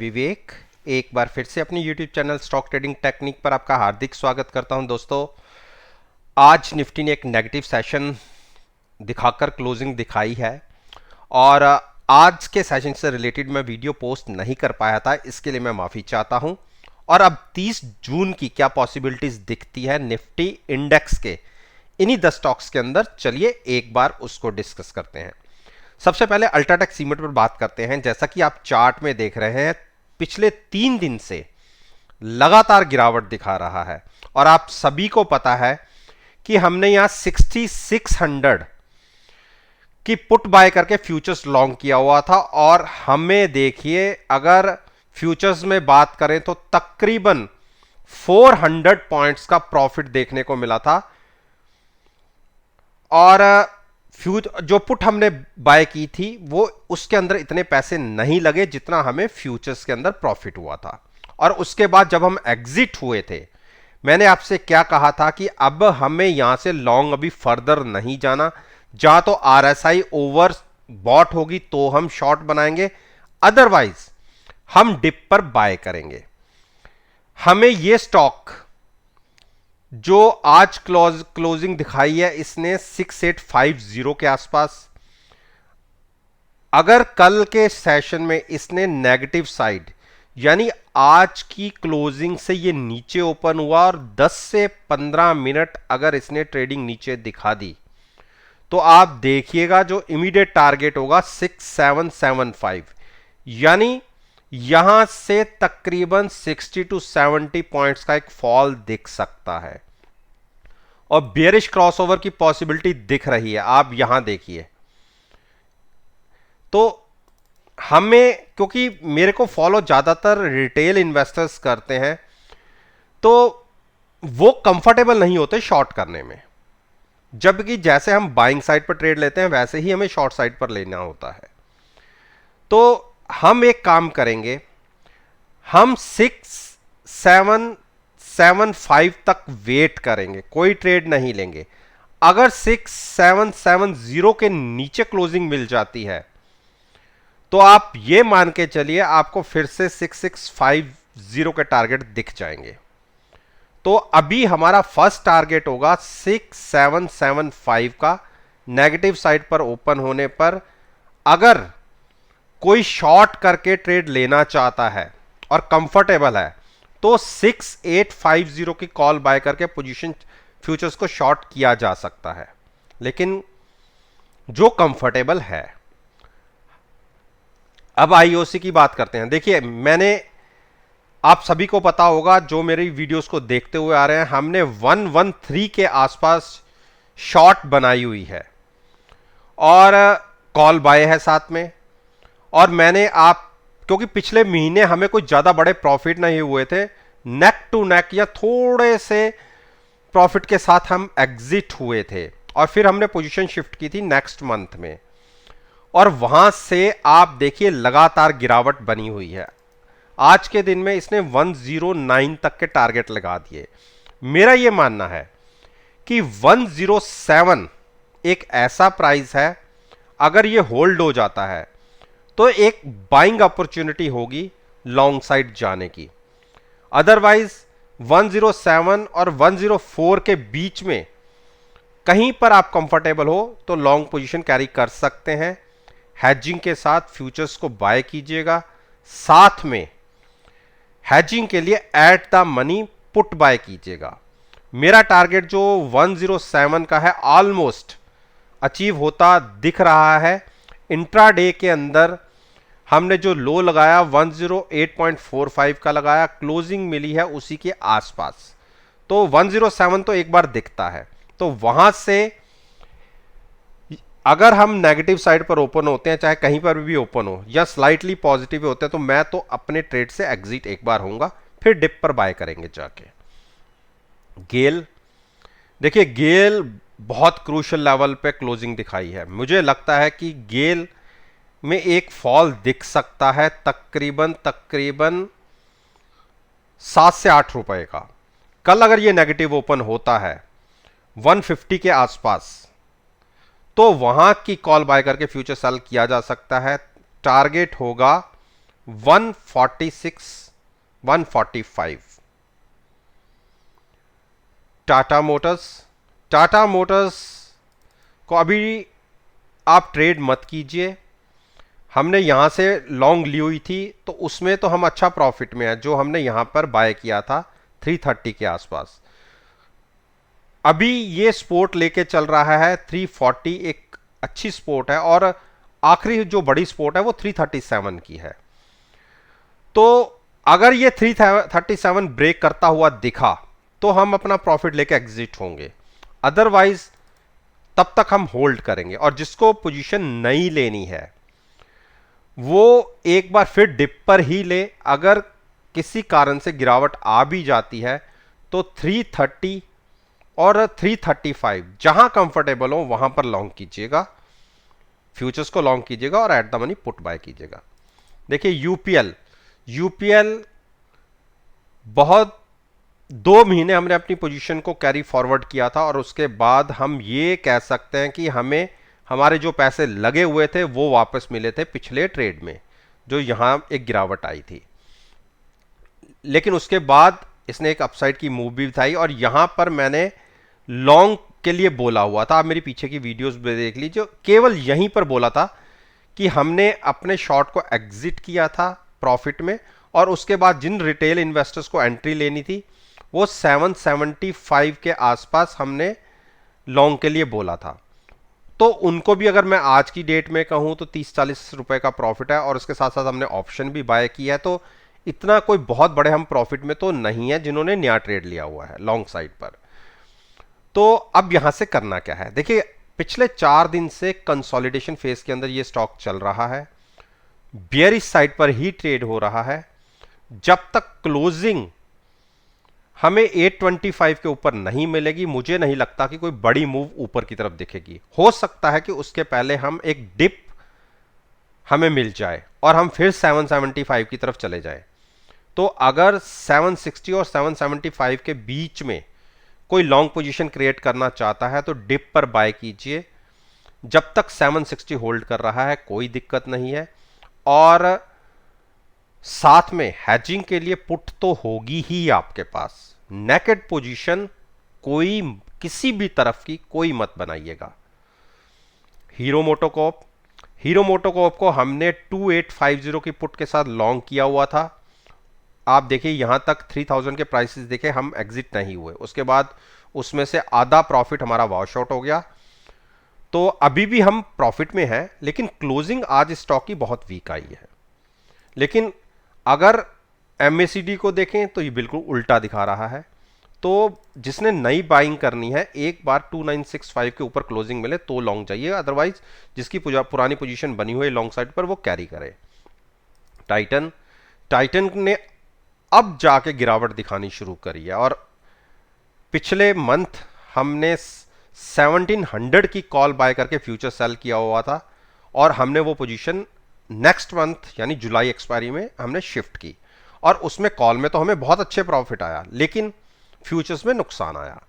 विवेक एक बार फिर से अपने YouTube channel stock trading technique पर आपका हार्दिक स्वागत करता हूं। दोस्तों, आज निफ्टी ने एक नेगेटिव सेशन दिखाकर क्लोजिंग दिखाई है और आज के सेशन से रिलेटेड मैं वीडियो पोस्ट नहीं कर पाया था, इसके लिए मैं माफ़ी चाहता हूं। और अब 30 जून की क्या पॉसिबिलिटीज दिखती है निफ्टी इंडेक्स के इन्हीं 10 स्टॉक्स के अंदर, चलिए एक बार उसको डिस्कस करते हैं। सबसे पहले अल्ट्राटेक सीमेंट पर बात करते हैं। जैसा कि आप चार्ट में देख रहे हैं, पिछले 3 दिन से लगातार गिरावट दिखा रहा है और आप सभी को पता है कि हमने यहां 6600 की पुट बाय करके फ्यूचर्स लॉन्ग किया हुआ था और हमें देखिए, अगर फ्यूचर्स में बात करें तो तकरीबन 400 पॉइंट्स का प्रॉफिट देखने को मिला था। और जो पुट हमने बाय की थी वो उसके अंदर इतने पैसे नहीं लगे जितना हमें फ्यूचर्स के अंदर प्रॉफिट हुआ था। और उसके बाद जब हम एग्जिट हुए थे, मैंने आपसे क्या कहा था कि अब हमें यहां से लॉन्ग अभी फर्दर नहीं जाना, जहां तो आरएसआई ओवर बॉट होगी तो हम शॉर्ट बनाएंगे, अदरवाइज हम डिप पर बाय करेंगे। हमें यह स्टॉक जो आज क्लोजिंग दिखाई है, इसने 6850 के आसपास, अगर कल के सेशन में इसने नेगेटिव साइड यानी आज की क्लोजिंग से ये नीचे ओपन हुआ और 10 से 15 मिनट अगर इसने ट्रेडिंग नीचे दिखा दी तो आप देखिएगा जो इमीडिएट टारगेट होगा 6775, यानी यहां से तकरीबन 60 टू 70 पॉइंट्स का एक फॉल दिख सकता है और बेयरिश क्रॉसओवर की पॉसिबिलिटी दिख रही है। आप यहां देखिए, तो हमें, क्योंकि मेरे को फॉलो ज्यादातर रिटेल इन्वेस्टर्स करते हैं, तो वो कंफर्टेबल नहीं होते शॉर्ट करने में, जबकि जैसे हम बाइंग साइड पर ट्रेड लेते हैं वैसे ही हमें शॉर्ट साइड पर लेना होता है। तो हम एक काम करेंगे, हम 6775 तक वेट करेंगे, कोई ट्रेड नहीं लेंगे। अगर 6770 के नीचे क्लोजिंग मिल जाती है तो आप ये मान के चलिए आपको फिर से 6650 के टारगेट दिख जाएंगे। तो अभी हमारा फर्स्ट टारगेट होगा 6775 का, नेगेटिव साइड पर ओपन होने पर अगर कोई शॉर्ट करके ट्रेड लेना चाहता है और कंफर्टेबल है तो 6850 की कॉल बाय करके पोजीशन फ्यूचर्स को शॉर्ट किया जा सकता है, लेकिन जो कंफर्टेबल है। अब आईओसी की बात करते हैं। देखिए, मैंने, आप सभी को पता होगा जो मेरी वीडियोस को देखते हुए आ रहे हैं, हमने 113 के आसपास शॉर्ट बनाई हुई है और कॉल बाय है साथ में। और मैंने, आप, क्योंकि पिछले महीने हमें कुछ ज्यादा बड़े प्रॉफिट नहीं हुए थे, नेक टू नेक या थोड़े से प्रॉफिट के साथ हम एग्जिट हुए थे और फिर हमने पोजीशन शिफ्ट की थी नेक्स्ट मंथ में, और वहां से आप देखिए लगातार गिरावट बनी हुई है। आज के दिन में इसने 109 तक के टारगेट लगा दिए। मेरा यह मानना है कि 107 एक ऐसा प्राइस है, अगर ये होल्ड हो जाता है तो एक बाइंग अपॉर्चुनिटी होगी लॉन्ग साइड जाने की। अदरवाइज 107 और 104 के बीच में कहीं पर आप कंफर्टेबल हो तो लॉन्ग पोजीशन कैरी कर सकते हैं। हैजिंग के साथ फ्यूचर्स को बाय कीजिएगा, साथ में हैजिंग के लिए eight the money put buy कीजिएगा। मेरा टारगेट जो 107 का है ऑलमोस्ट अचीव होता दिख रहा है। इंट्राडे के अंदर हमने जो लो लगाया 108.45 का लगाया, क्लोजिंग मिली है उसी के आसपास, तो 107 तो एक बार दिखता है। तो वहां से अगर हम नेगेटिव साइड पर ओपन होते हैं, चाहे कहीं पर भी ओपन हो या स्लाइटली पॉजिटिव होते हैं, तो मैं तो अपने ट्रेड से एग्जिट एक बार होऊंगा, फिर डिप पर बाय करेंगे जाके। गेल, देखिए गेल बहुत क्रूशियल लेवल पे क्लोजिंग दिखाई है। मुझे लगता है कि गेल में एक फॉल दिख सकता है तकरीबन 7 से 8 रुपए का। कल अगर ये नेगेटिव ओपन होता है 150 के आसपास, तो वहां की कॉल बाय करके फ्यूचर सेल किया जा सकता है। टारगेट होगा 146, 145। टाटा मोटर्स, टाटा मोटर्स को अभी आप ट्रेड मत कीजिए। हमने यहां से लॉन्ग ली हुई थी तो उसमें तो हम अच्छा प्रॉफिट में है, जो हमने यहां पर बाय किया था 330 के आसपास। अभी ये स्पोर्ट लेके चल रहा है 340, एक अच्छी स्पोर्ट है, और आखिरी जो बड़ी स्पोर्ट है वो 337 की है। तो अगर ये 337 ब्रेक करता हुआ दिखा तो हम अपना प्रॉफिट लेके एग्जिट होंगे, अदरवाइज तब तक हम होल्ड करेंगे। और जिसको पोजीशन नहीं लेनी है वो एक बार फिर डिप पर ही ले। अगर किसी कारण से गिरावट आ भी जाती है तो 330 और 335 जहां कंफर्टेबल हो वहां पर लॉन्ग कीजिएगा, फ्यूचर्स को लॉन्ग कीजिएगा और eight the money put buy कीजिएगा। देखिए यूपीएल, यूपीएल बहुत 2 महीने हमने अपनी पोजीशन को कैरी फॉरवर्ड किया था, और उसके बाद हम ये कह सकते हैं कि हमें हमारे जो पैसे लगे हुए थे वो वापस मिले थे पिछले ट्रेड में, जो यहां एक गिरावट आई थी। लेकिन उसके बाद इसने एक अपसाइड की मूव भी दिखाई, और यहां पर मैंने लॉन्ग के लिए बोला हुआ था। आप मेरी पीछे की वीडियोस भी देख लीजिए, केवल यहीं पर बोला था कि हमने अपने शॉर्ट को एग्जिट किया था प्रॉफिट में, और उसके बाद जिन रिटेल इन्वेस्टर्स को एंट्री लेनी थी वो 775 के आसपास हमने लॉन्ग के लिए बोला था। तो उनको भी अगर मैं आज की डेट में कहूं तो 30-40 रुपए का प्रॉफिट है, और उसके साथ साथ हमने ऑप्शन भी बाय किया है। तो इतना कोई बहुत बड़े हम प्रॉफिट में तो नहीं है जिन्होंने नया ट्रेड लिया हुआ है लॉन्ग साइड पर। तो अब यहां से करना क्या है, देखिए पिछले 4 दिन से कंसोलिडेशन फेज के अंदर ये स्टॉक चल रहा है, बियरिश साइड पर ही ट्रेड हो रहा है। जब तक क्लोजिंग हमें 825 के ऊपर नहीं मिलेगी, मुझे नहीं लगता कि कोई बड़ी मूव ऊपर की तरफ दिखेगी। हो सकता है कि उसके पहले हम एक डिप हमें मिल जाए और हम फिर 775 की तरफ चले जाएं। तो अगर 760 और 775 के बीच में कोई लॉन्ग पोजीशन क्रिएट करना चाहता है तो डिप पर बाय कीजिए। जब तक 760 होल्ड कर रहा है कोई दिक्कत नहीं है, और साथ में हैजिंग के लिए पुट तो होगी ही आपके पास। नेकेड पोजीशन कोई किसी भी तरफ की कोई मत बनाइएगा। हीरो मोटोकॉर्प, हीरो मोटोकॉर्प को हमने 2850 की पुट के साथ लॉन्ग किया हुआ था। आप देखिए यहां तक 3000 के प्राइसेस देखे, हम एग्जिट नहीं हुए। उसके बाद उसमें से आधा प्रॉफिट हमारा वॉश आउट हो गया। तो अभी भी हम प्रॉफिट में हैं, लेकिन क्लोजिंग आज स्टॉक की बहुत वीक आई है। लेकिन अगर एमएसीडी को देखें तो ये बिल्कुल उल्टा दिखा रहा है। तो जिसने नई बाइंग करनी है, एक बार 2965 के ऊपर क्लोजिंग मिले तो लॉन्ग जाइए, अदरवाइज जिसकी पुरानी पोजीशन बनी हुई है लॉन्ग साइड पर वो कैरी करे। टाइटन, टाइटन ने अब जाके गिरावट दिखानी शुरू करी है, और पिछले मंथ हमने 1700 की कॉल बाय करके फ्यूचर सेल किया हुआ था, और हमने वो पोजीशन नेक्स्ट मंथ यानी जुलाई एक्सपायरी में हमने शिफ्ट की, और उसमें कॉल में तो हमें बहुत अच्छे प्रॉफिट आया, लेकिन फ्यूचर्स में नुकसान आया।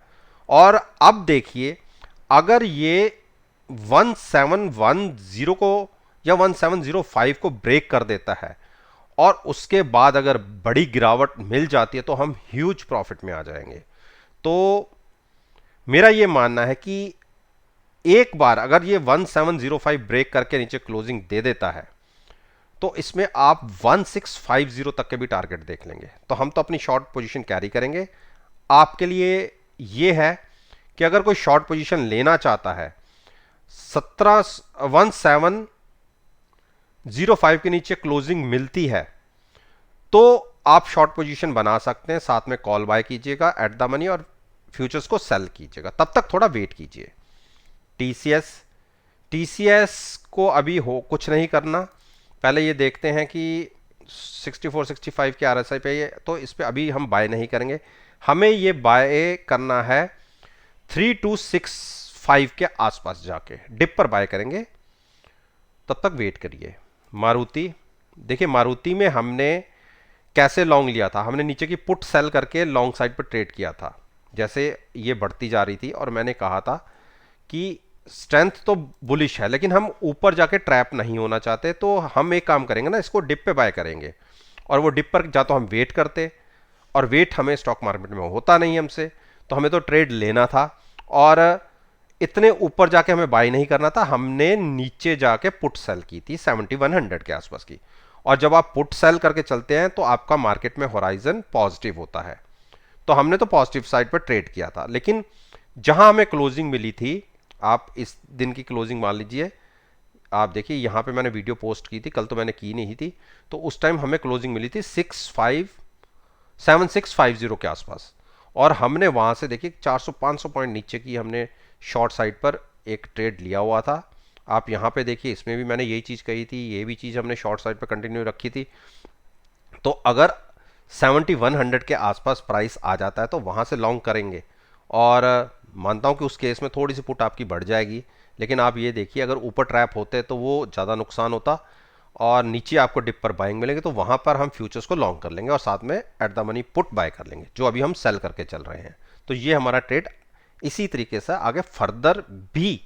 और अब देखिए अगर ये 1710 को या 1705 को ब्रेक कर देता है और उसके बाद अगर बड़ी गिरावट मिल जाती है तो हम ह्यूज प्रॉफिट में आ जाएंगे। तो मेरा ये मानना है कि एक बार अगर ये 1705 ब्रेक करके नीचे क्लोजिंग दे देता है तो इसमें आप 1650 तक के भी टारगेट देख लेंगे। तो हम तो अपनी शॉर्ट पोजीशन कैरी करेंगे। आपके लिए ये है कि अगर कोई शॉर्ट पोजीशन लेना चाहता है 1705 के नीचे क्लोजिंग मिलती है तो आप शॉर्ट पोजीशन बना सकते हैं, साथ में कॉल बाय कीजिएगा एट द मनी और फ्यूचर्स को सेल कीजिएगा। तब तक थोड़ा वेट कीजिए। टीसीएस, टीसीएस को अभी हो कुछ नहीं करना, पहले ये देखते हैं कि 64-65 के आरएसआई पे ये, तो इस पे अभी हम बाय नहीं करेंगे। हमें ये बाय करना है 3265 के आसपास जाके डिप पर बाय करेंगे, तब तक वेट करिए। मारुति, देखिए मारुति में हमने कैसे लॉन्ग लिया था, हमने नीचे की पुट सेल करके लॉन्ग साइड पर ट्रेड किया था। जैसे ये बढ़ती जा रही थी और मैंने कहा था कि स्ट्रेंथ तो बुलिश है, लेकिन हम ऊपर जाके ट्रैप नहीं होना चाहते, तो हम एक काम करेंगे ना, इसको डिप पे बाय करेंगे। और वो डिप पर जा तो हम वेट करते, और वेट हमें स्टॉक मार्केट में होता नहीं हमसे, तो हमें तो ट्रेड लेना था। और इतने ऊपर जाके हमें बाय नहीं करना था, हमने नीचे जाके पुट सेल की थी 7100 के आसपास की। और जब आप पुट सेल करके चलते हैं तो आपका मार्केट में होराइजन पॉजिटिव होता है। तो हमने तो पॉजिटिव साइड पर ट्रेड किया था, लेकिन जहां हमें क्लोजिंग मिली थी, आप इस दिन की क्लोजिंग मान लीजिए, आप देखिए यहाँ पे मैंने वीडियो पोस्ट की थी, कल तो मैंने की नहीं थी, तो उस टाइम हमें क्लोजिंग मिली थी 7650 के आसपास। और हमने वहां से देखिए 400-500 पॉइंट नीचे की हमने शॉर्ट साइड पर एक ट्रेड लिया हुआ था। आप यहाँ पे देखिए, इसमें भी मैंने यही चीज़ कही थी, ये भी चीज़ हमने शॉर्ट साइड पर कंटिन्यू रखी थी। तो अगर 7100 के आसपास प्राइस आ जाता है तो वहां से लॉन्ग करेंगे। और मानता हूं कि उस केस में थोड़ी सी पुट आपकी बढ़ जाएगी, लेकिन आप ये देखिए, अगर ऊपर ट्रैप होते तो वो ज़्यादा नुकसान होता, और नीचे आपको डिप पर बाइंग मिलेंगे, तो वहां पर हम फ्यूचर्स को लॉन्ग कर लेंगे और साथ में eight the money put buy कर लेंगे, जो अभी हम सेल करके चल रहे हैं। तो ये हमारा ट्रेड इसी तरीके से आगे फर्दर भी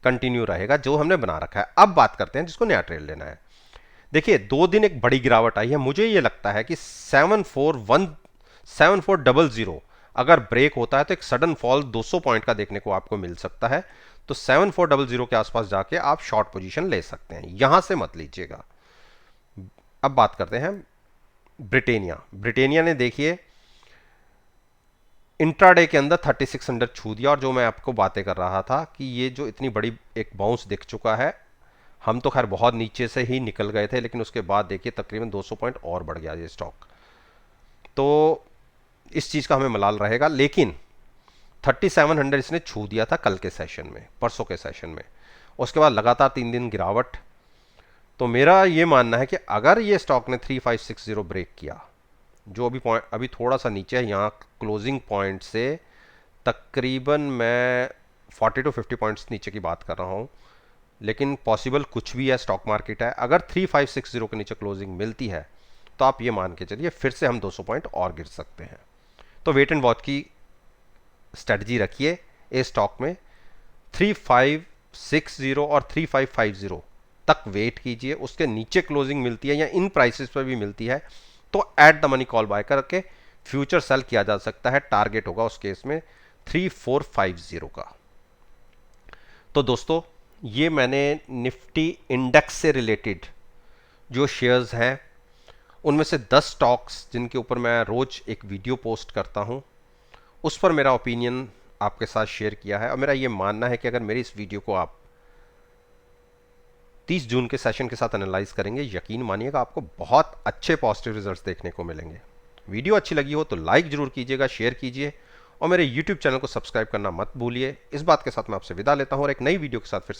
कंटिन्यू रहेगा जो हमने बना रखा है। अब बात करते हैं जिसको नया ट्रेड लेना है। देखिए 2 दिन एक बड़ी गिरावट आई है, मुझे ये लगता है कि 7400 अगर ब्रेक होता है तो एक सडन फॉल 200 पॉइंट का देखने को आपको मिल सकता है। तो 7400 के आसपास जाके आप शॉर्ट पोजीशन ले सकते हैं, यहां से मत लीजिएगा। अब बात करते हैं ब्रिटेनिया। ब्रिटेनिया ने देखिए इंट्राडे के अंदर 3600 छू दिया, और जो मैं आपको बातें कर रहा था कि ये जो इतनी बड़ी एक बाउंस दिख चुका है, हम तो खैर बहुत नीचे से ही निकल गए थे, लेकिन उसके बाद देखिए तकरीबन 200 पॉइंट और बढ़ गया ये स्टॉक। तो इस चीज़ का हमें मलाल रहेगा, लेकिन 3700 इसने छू दिया था कल के सेशन में, परसों के सेशन में। उसके बाद लगातार 3 दिन गिरावट। तो मेरा ये मानना है कि अगर ये स्टॉक ने 3560 ब्रेक किया, जो अभी पॉइंट अभी थोड़ा सा नीचे है, यहाँ क्लोजिंग पॉइंट से तकरीबन मैं 40 to 50 पॉइंट्स नीचे की बात कर रहा हूँ, लेकिन पॉसिबल कुछ भी है, स्टॉक मार्केट है। अगर 3560 के नीचे क्लोजिंग मिलती है तो आप ये मान के चलिए फिर से हम 200 पॉइंट और गिर सकते हैं। तो वेट एंड वॉच की स्ट्रेटजी रखिए इस स्टॉक में। 3560 और 3550 तक वेट कीजिए, उसके नीचे क्लोजिंग मिलती है या इन प्राइसेस पर भी मिलती है तो at the money call buy करके फ्यूचर सेल किया जा सकता है। टारगेट होगा उस केस में 3450 का। तो दोस्तों, ये मैंने निफ्टी इंडेक्स से रिलेटेड जो शेयर्स हैं उनमें से 10 स्टॉक्स जिनके ऊपर मैं रोज एक वीडियो पोस्ट करता हूं, उस पर मेरा ओपिनियन आपके साथ शेयर किया है। और मेरा ये मानना है कि अगर मेरी इस वीडियो को आप 30 जून के सेशन के साथ एनालाइज करेंगे, यकीन मानिएगा आपको बहुत अच्छे पॉजिटिव रिजल्ट्स देखने को मिलेंगे। वीडियो अच्छी लगी हो तो लाइक जरूर कीजिएगा, शेयर कीजिए, और मेरे यूट्यूब चैनल को सब्सक्राइब करना मत भूलिए। इस बात के साथ मैं आपसे विदा लेता हूं और एक नई वीडियो के साथ फिर